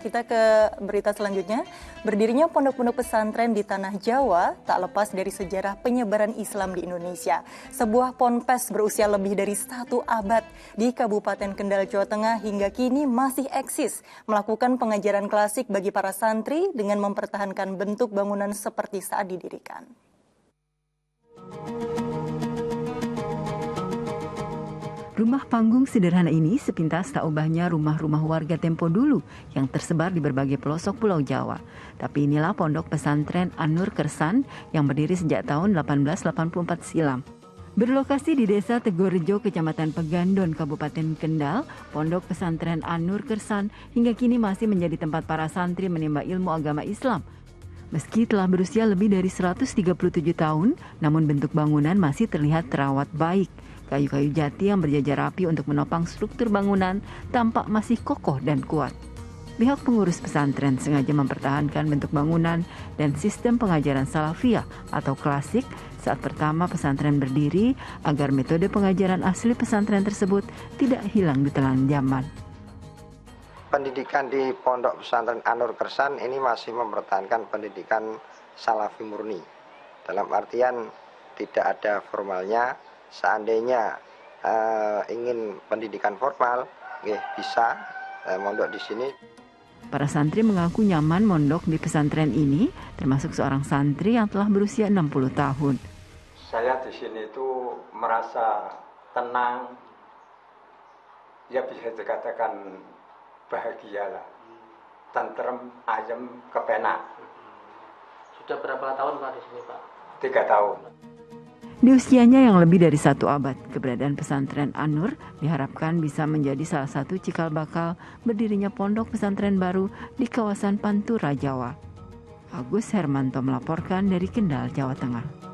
Kita ke berita selanjutnya. Berdirinya pondok-pondok pesantren di tanah Jawa tak lepas dari sejarah penyebaran Islam di Indonesia. Sebuah ponpes berusia lebih dari 1 abad di Kabupaten Kendal, Jawa Tengah hingga kini masih eksis, melakukan pengajaran klasik bagi para santri dengan mempertahankan bentuk bangunan seperti saat didirikan. Rumah panggung sederhana ini sepintas tak ubahnya rumah-rumah warga tempo dulu yang tersebar di berbagai pelosok Pulau Jawa. Tapi inilah pondok pesantren An-Nur Kersan yang berdiri sejak tahun 1884 silam. Berlokasi di Desa Tegorejo, Kecamatan Pegandon, Kabupaten Kendal, pondok pesantren An-Nur Kersan hingga kini masih menjadi tempat para santri menimba ilmu agama Islam. Meski telah berusia lebih dari 137 tahun, namun bentuk bangunan masih terlihat terawat baik. Kayu-kayu jati yang berjajar rapi untuk menopang struktur bangunan tampak masih kokoh dan kuat. Pihak pengurus pesantren sengaja mempertahankan bentuk bangunan dan sistem pengajaran salafiyah atau klasik saat pertama pesantren berdiri agar metode pengajaran asli pesantren tersebut tidak hilang di telan zaman. Pendidikan di Pondok Pesantren An-Nur Kersan ini masih mempertahankan pendidikan salafi murni. Dalam artian tidak ada formalnya. Seandainya ingin pendidikan formal, bisa mondok di sini. Para santri mengaku nyaman mondok di pesantren ini, termasuk seorang santri yang telah berusia 60 tahun. Saya di sini itu merasa tenang, ya bisa dikatakan bahagialah, tentrem, ayem, kepenak. Sudah berapa tahun Pak di sini Pak? 3 tahun. Di usianya yang lebih dari 1 abad, keberadaan pesantren An-Nur diharapkan bisa menjadi salah satu cikal bakal berdirinya pondok pesantren baru di kawasan Pantura, Jawa. Agus Hermanto melaporkan dari Kendal, Jawa Tengah.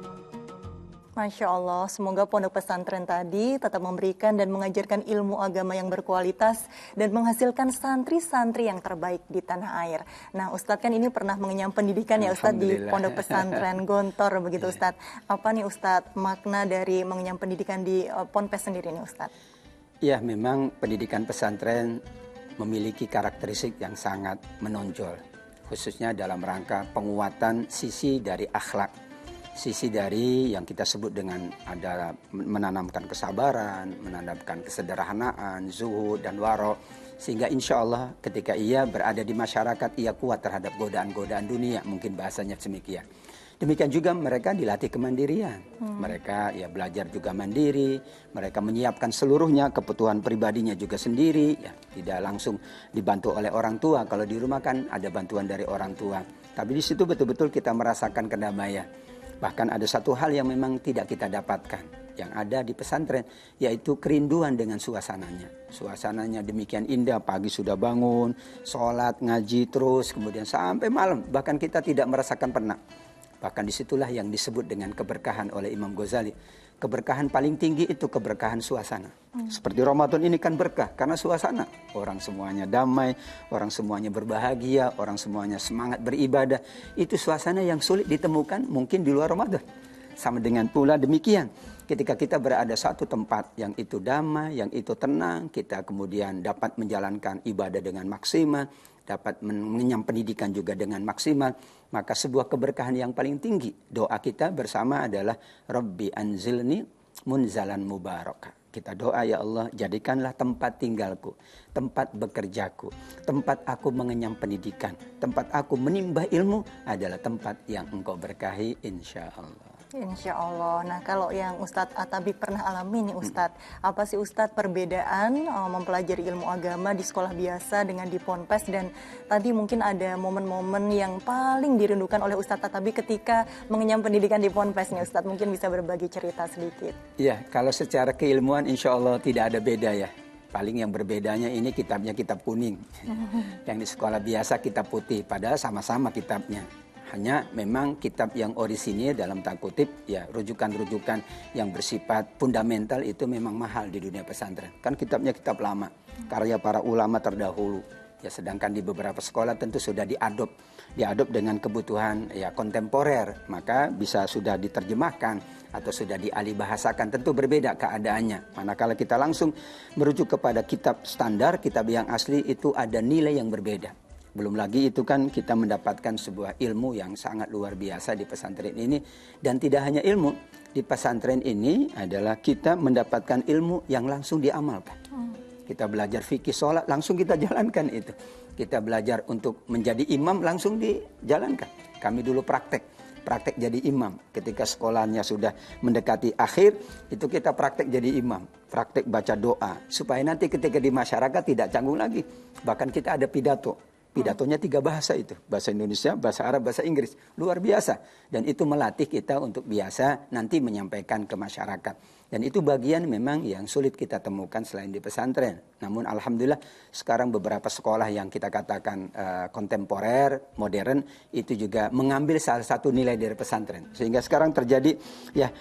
Masya Allah, semoga pondok pesantren tadi tetap memberikan dan mengajarkan ilmu agama yang berkualitas dan menghasilkan santri-santri yang terbaik di tanah air. Nah, Ustadz kan ini pernah mengenyam pendidikan ya Ustadz di pondok pesantren Gontor begitu Ustadz. Apa nih Ustadz makna dari mengenyam pendidikan di ponpes sendiri nih Ustadz? Ya, memang pendidikan pesantren memiliki karakteristik yang sangat menonjol, khususnya dalam rangka penguatan sisi dari akhlak. Sisi dari yang kita sebut dengan ada menanamkan kesabaran, menanamkan kesederhanaan, zuhud dan waro. Sehingga insya Allah ketika ia berada di masyarakat, ia kuat terhadap godaan-godaan dunia, mungkin bahasanya demikian. Demikian juga mereka dilatih kemandirian. Mereka ya belajar juga mandiri, mereka menyiapkan seluruhnya, kebutuhan pribadinya juga sendiri, ya, tidak langsung dibantu oleh orang tua. Kalau di rumah kan ada bantuan dari orang tua. Tapi di situ betul-betul kita merasakan kedamaian. Bahkan ada satu hal yang memang tidak kita dapatkan yang ada di pesantren, yaitu kerinduan dengan suasananya. Suasananya demikian indah, pagi sudah bangun, sholat, ngaji terus, kemudian sampai malam. Bahkan kita tidak merasakan penat. Bahkan disitulah yang disebut dengan keberkahan oleh Imam Ghazali. Keberkahan paling tinggi itu keberkahan suasana. Seperti Ramadan ini kan berkah karena suasana. Orang semuanya damai, orang semuanya berbahagia, orang semuanya semangat beribadah. Itu suasana yang sulit ditemukan mungkin di luar Ramadan. Sama dengan pula demikian. Ketika kita berada satu tempat yang itu damai, yang itu tenang, kita kemudian dapat menjalankan ibadah dengan maksimal, dapat mengenyam pendidikan juga dengan maksimal, maka sebuah keberkahan yang paling tinggi doa kita bersama adalah Rabbi anzilni munzalan mubarakah. Kita doa, ya Allah, jadikanlah tempat tinggalku, tempat bekerjaku, tempat aku mengenyam pendidikan, tempat aku menimba ilmu adalah tempat yang Engkau berkahi insya Allah. Insya Allah. Nah, kalau yang Ustadz Atabi pernah alami nih Ustadz, apa sih Ustadz perbedaan mempelajari ilmu agama di sekolah biasa dengan di ponpes, dan tadi mungkin ada momen-momen yang paling dirindukan oleh Ustadz Atabi ketika mengenyam pendidikan di ponpes nih Ustadz, mungkin bisa berbagi cerita sedikit. Ya, kalau secara keilmuan insya Allah tidak ada beda ya. Paling yang berbedanya ini kitabnya kitab kuning. Yang di sekolah biasa kitab putih, padahal sama-sama kitabnya. Hanya memang kitab yang orisinil dalam tanda kutip ya rujukan-rujukan yang bersifat fundamental itu memang mahal di dunia pesantren. Kan kitabnya kitab lama, karya para ulama terdahulu. Ya, sedangkan di beberapa sekolah tentu sudah diadop dengan kebutuhan ya kontemporer, maka bisa sudah diterjemahkan atau sudah dialihbahasakan, tentu berbeda keadaannya. Manakala kita langsung merujuk kepada kitab standar, kitab yang asli itu ada nilai yang berbeda. Belum lagi itu kan kita mendapatkan sebuah ilmu yang sangat luar biasa di pesantren ini. Dan tidak hanya ilmu, di pesantren ini adalah kita mendapatkan ilmu yang langsung diamalkan. Kita belajar fikih sholat, langsung kita jalankan itu. Kita belajar untuk menjadi imam, langsung dijalankan. Kami dulu praktek jadi imam. Ketika sekolahnya sudah mendekati akhir, itu kita praktek jadi imam. Praktek baca doa. Supaya nanti ketika di masyarakat tidak canggung lagi. Bahkan kita ada pidato. Pidatonya 3 bahasa itu. Bahasa Indonesia, bahasa Arab, bahasa Inggris. Luar biasa. Dan itu melatih kita untuk biasa nanti menyampaikan ke masyarakat. Dan itu bagian memang yang sulit kita temukan selain di pesantren. Namun alhamdulillah sekarang beberapa sekolah yang kita katakan kontemporer, modern, itu juga mengambil salah satu nilai dari pesantren. Sehingga sekarang terjadi ya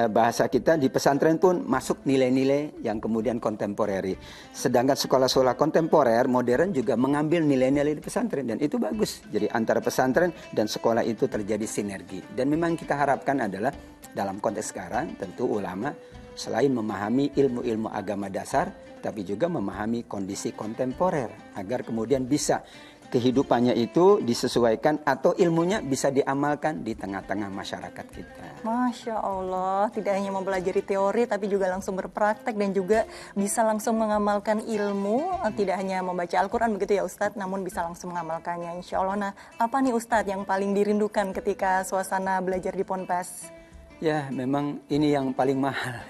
bahasa kita di pesantren pun masuk nilai-nilai yang kemudian kontemporeri. Sedangkan sekolah-sekolah kontemporer, modern juga mengambil nilai-nilai di pesantren. Dan itu bagus. Jadi antara pesantren dan sekolah itu terjadi sinergi. Dan memang kita harapkan adalah dalam konteks sekarang tentu ulama selain memahami ilmu-ilmu agama dasar, tapi juga memahami kondisi kontemporer agar kemudian bisa kehidupannya itu disesuaikan atau ilmunya bisa diamalkan di tengah-tengah masyarakat kita. Masya Allah, tidak hanya mempelajari teori tapi juga langsung berpraktek dan juga bisa langsung mengamalkan ilmu, tidak hanya membaca Al-Quran begitu ya Ustadz, namun bisa langsung mengamalkannya insya Allah. Nah, apa nih Ustadz yang paling dirindukan ketika suasana belajar di Ponpes? Ya, memang ini yang paling mahal,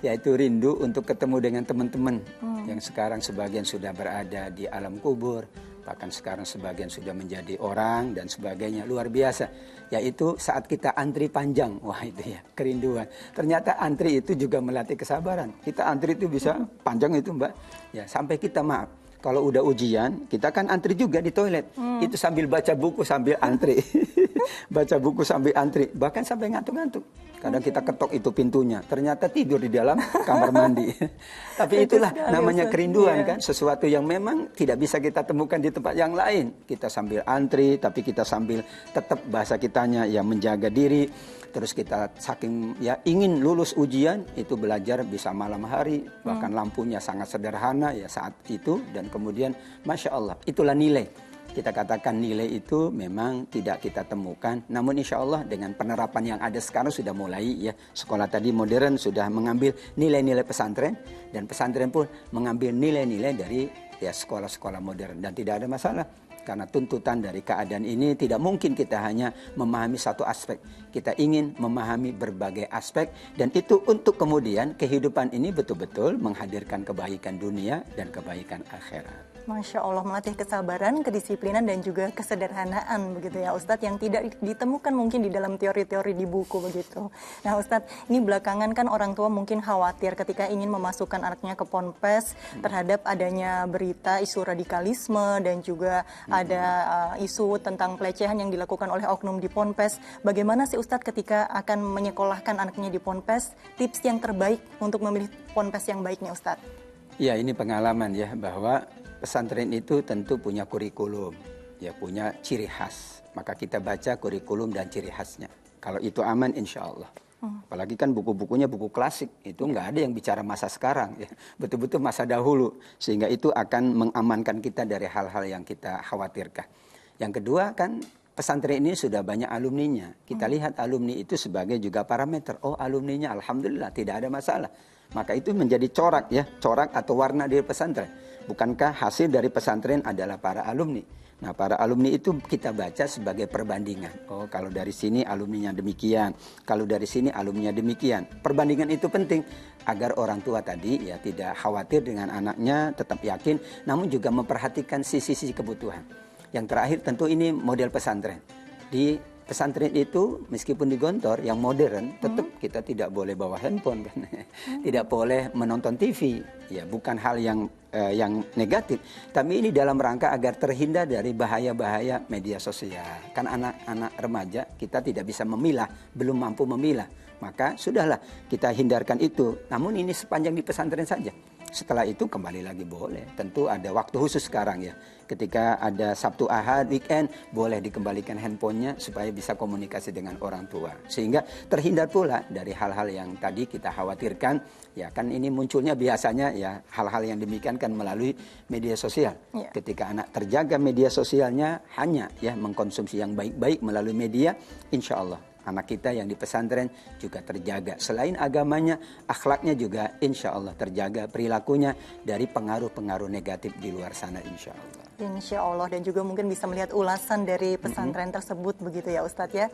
yaitu rindu untuk ketemu dengan teman-teman yang sekarang sebagian sudah berada di alam kubur, bahkan sekarang sebagian sudah menjadi orang dan sebagainya. Luar biasa, yaitu saat kita antri panjang. Wah itu ya, kerinduan. Ternyata antri itu juga melatih kesabaran. Kita antri itu bisa panjang itu Mbak, ya sampai kita maaf. Kalau udah ujian, kita kan antri juga di toilet. Itu sambil baca buku sambil antri. Baca buku sambil antri. Bahkan sampai ngantuk-ngantuk. Kadang kita ketok itu pintunya. Ternyata tidur di dalam kamar mandi. Tapi itulah namanya kerinduan kan. Sesuatu yang memang tidak bisa kita temukan di tempat yang lain. Kita sambil antri, tapi kita sambil tetap bahasa kitanya ya menjaga diri. Terus kita saking ya ingin lulus ujian, itu belajar bisa malam hari. Bahkan lampunya sangat sederhana ya saat itu. Dan kemudian Masya Allah, itulah nilai. Kita katakan nilai itu memang tidak kita temukan. Namun insya Allah dengan penerapan yang ada sekarang sudah mulai ya. Sekolah tadi modern sudah mengambil nilai-nilai pesantren. Dan pesantren pun mengambil nilai-nilai dari ya sekolah-sekolah modern. Dan tidak ada masalah. Karena tuntutan dari keadaan ini tidak mungkin kita hanya memahami satu aspek. Kita ingin memahami berbagai aspek. Dan itu untuk kemudian kehidupan ini betul-betul menghadirkan kebaikan dunia dan kebaikan akhirat. Masya Allah, melatih kesabaran, kedisiplinan, dan juga kesederhanaan begitu ya Ustadz, yang tidak ditemukan mungkin di dalam teori-teori di buku begitu. Nah Ustadz, ini belakangan kan orang tua mungkin khawatir ketika ingin memasukkan anaknya ke Ponpes terhadap adanya berita isu radikalisme dan juga ada isu tentang pelecehan yang dilakukan oleh oknum di Ponpes. Bagaimana sih Ustadz ketika akan menyekolahkan anaknya di Ponpes, tips yang terbaik untuk memilih Ponpes yang baiknya Ustadz? Ya ini pengalaman ya bahwa pesantren itu tentu punya kurikulum, ya punya ciri khas. Maka kita baca kurikulum dan ciri khasnya. Kalau itu aman insya Allah. Apalagi kan buku-bukunya buku klasik, itu nggak ada yang bicara masa sekarang, ya. Betul-betul masa dahulu. Sehingga itu akan mengamankan kita dari hal-hal yang kita khawatirkan. Yang kedua kan pesantren ini sudah banyak alumninya. Kita lihat alumni itu sebagai juga parameter. Oh alumninya alhamdulillah tidak ada masalah. Maka itu menjadi corak ya, corak atau warna dari pesantren. Bukankah hasil dari pesantren adalah para alumni? Nah, para alumni itu kita baca sebagai perbandingan. Oh, kalau dari sini alumninya demikian, kalau dari sini alumninya demikian. Perbandingan itu penting agar orang tua tadi ya tidak khawatir dengan anaknya, tetap yakin, namun juga memperhatikan sisi-sisi kebutuhan. Yang terakhir tentu ini model pesantren. Di pesantren itu meskipun di Gontor yang modern tetap kita tidak boleh bawa handphone kan. Tidak boleh menonton TV. Ya, bukan hal yang negatif, tapi ini dalam rangka agar terhindar dari bahaya-bahaya media sosial. Kan anak-anak remaja kita tidak bisa memilah, belum mampu memilah. Maka sudahlah kita hindarkan itu. Namun ini sepanjang di pesantren saja. Setelah itu kembali lagi boleh. Tentu ada waktu khusus sekarang ya. Ketika ada Sabtu Ahad, weekend, boleh dikembalikan handphonenya supaya bisa komunikasi dengan orang tua. Sehingga terhindar pula dari hal-hal yang tadi kita khawatirkan. Ya kan ini munculnya biasanya ya hal-hal yang demikian kan melalui media sosial. Ya. Ketika anak terjaga media sosialnya hanya ya mengkonsumsi yang baik-baik melalui media, insya Allah anak kita yang di pesantren juga terjaga. Selain agamanya, akhlaknya juga insya Allah terjaga, perilakunya dari pengaruh-pengaruh negatif di luar sana insya Allah. Insya Allah, dan juga mungkin bisa melihat ulasan dari pesantren tersebut begitu ya Ustadz ya.